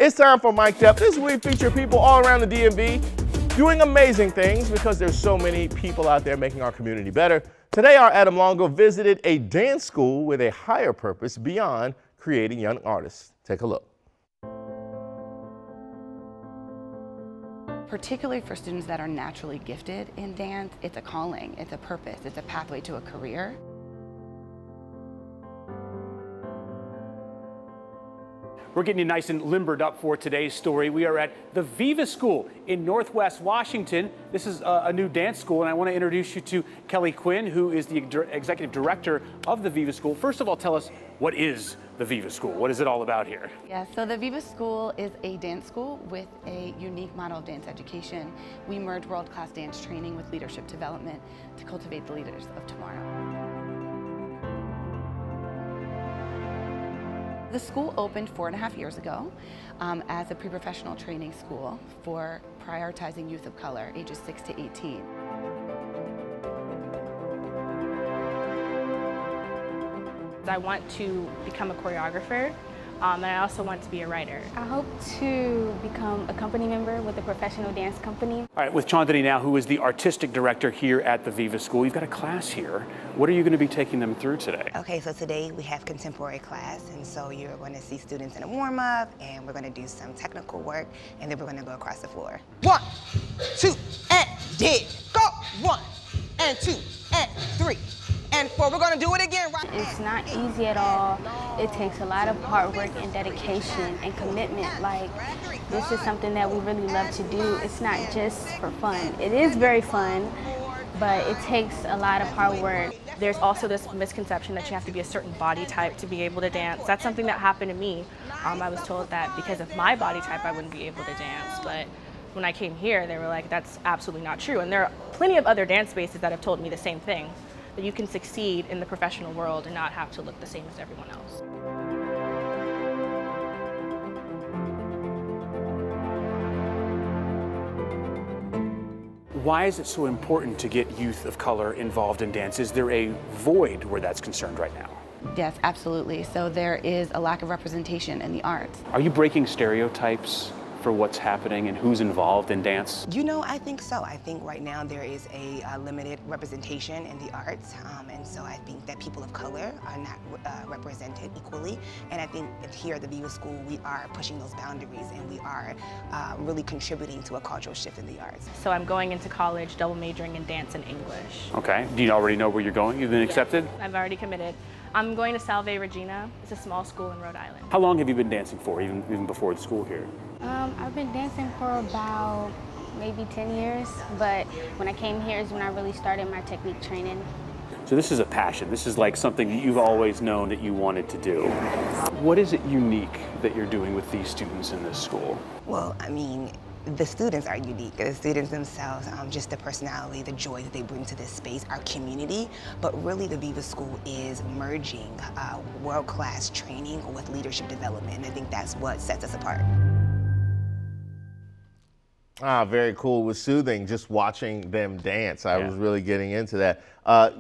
It's time for Mic'd Up. This is where we feature people all around the DMV doing amazing things because there's so many people out there making our community better. Today, our Adam Longo visited a dance school with a higher purpose beyond creating young artists. Take a look. Particularly for students that are naturally gifted in dance, it's a calling, it's a purpose, it's a pathway to a career. We're getting you nice and limbered up for today's story. We are at the VIVA School in Northwest Washington. This is a new dance school, and I want to introduce you to Kelly Quinn, who is the executive director of the VIVA School. First of all, tell us, what is the VIVA School? What is it all about here? Yeah, so the VIVA School is a dance school with a unique model of dance education. We merge world-class dance training with leadership development to cultivate the leaders of tomorrow. The school opened 4.5 years ago as a pre-professional training school for prioritizing youth of color, ages 6 to 18. I want to become a choreographer, and I also want to be a writer. I hope to become a company member with a professional dance company. All right, with Chandani now, who is the artistic director here at the VIVA School. You've got a class here. What are you going to be taking them through today? Okay, so today we have contemporary class, and so you're going to see students in a warm-up, and we're going to do some technical work, and then we're going to go across the floor. 1, 2, and dig. Go. 1, and 2, and 3. And 4, we're gonna do it again, right? It's not easy at all. It takes a lot of hard work and dedication and commitment. Like, this is something that we really love to do. It's not just for fun. It is very fun, but it takes a lot of hard work. There's also this misconception that you have to be a certain body type to be able to dance. That's something that happened to me. I was told that because of my body type, I wouldn't be able to dance. But when I came here, they were like, that's absolutely not true. And there are plenty of other dance spaces that have told me the same thing. That you can succeed in the professional world and not have to look the same as everyone else. Why is it so important to get youth of color involved in dance? Is there a void where that's concerned right now? Yes, absolutely. So there is a lack of representation in the arts. Are you breaking stereotypes for what's happening and who's involved in dance? You know, I think so. I think right now there is a limited representation in the arts, and so I think that people of color are not represented equally. And I think here at the VIVA School, we are pushing those boundaries, and we are really contributing to a cultural shift in the arts. So I'm going into college double majoring in dance and English. Okay. Do you already know where you're going? You've been accepted? I've already committed. I'm going to Salve Regina. It's a small school in Rhode Island. How long have you been dancing for, even before the school here? I've been dancing for about maybe 10 years, but when I came here is when I really started my technique training. So this is a passion. This is like something that you've always known that you wanted to do. What is it unique that you're doing with these students in this school? Well, I mean, the students are unique. The students themselves, just the personality, the joy that they bring to this space, our community. But really, the VIVA School is merging world-class training with leadership development, and I think that's what sets us apart. Very cool. It was soothing just watching them dance. I was really getting into that.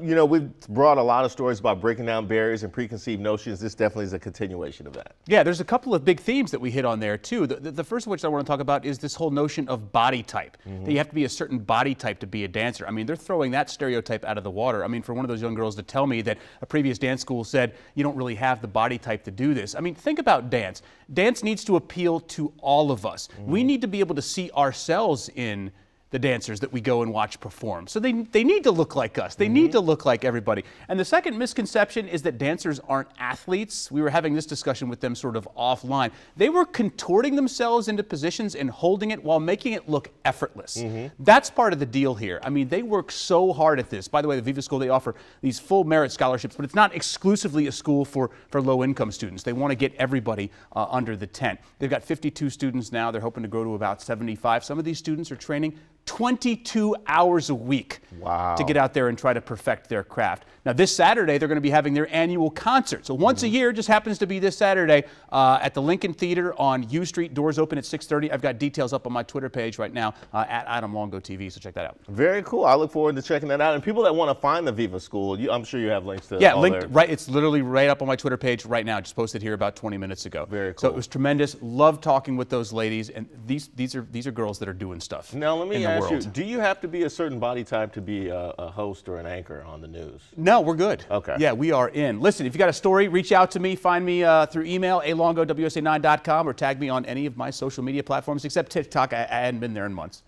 You know, we've brought a lot of stories about breaking down barriers and preconceived notions. This definitely is a continuation of that. Yeah, there's a couple of big themes that we hit on there too. The first of which I want to talk about is this whole notion of body type. That you have to be a certain body type to be a dancer. I mean, they're throwing that stereotype out of the water. I mean, for one of those young girls to tell me that a previous dance school said, you don't really have the body type to do this. I mean, think about dance. Dance needs to appeal to all of us. We need to be able to see ourselves in the dancers that we go and watch perform. So they need to look like us. They need to look like everybody. And the second misconception is that dancers aren't athletes. We were having this discussion with them sort of offline. They were contorting themselves into positions and holding it while making it look effortless. That's part of the deal here. I mean, they work so hard at this. By the way, the VIVA School, they offer these full merit scholarships, but it's not exclusively a school for low-income students. They want to get everybody under the tent. They've got 52 students now. They're hoping to grow to about 75. Some of these students are training 22 hours a week Wow. to get out there and try to perfect their craft. Now, this Saturday, they're going to be having their annual concert. So once a year, just happens to be this Saturday at the Lincoln Theater on U Street. Doors open at 6:30. I've got details up on my Twitter page right now at Adam Longo TV, so check that out. Very cool. I look forward to checking that out. And people that want to find the VIVA School, I'm sure you have links to Yeah, all linked their... right. It's literally right up on my Twitter page right now. Just posted here about 20 minutes ago. Very So cool. it was tremendous. Love talking with those ladies, and these are girls that are doing stuff. Now, let me in the ask you, world. do you have to be a certain body type to be a host or an anchor on the news? No, we're good. Okay. Yeah, we are in. Listen, if you got a story, reach out to me. Find me through email, alongo@wsa9.com, or tag me on any of my social media platforms except TikTok. I hadn't been there in months.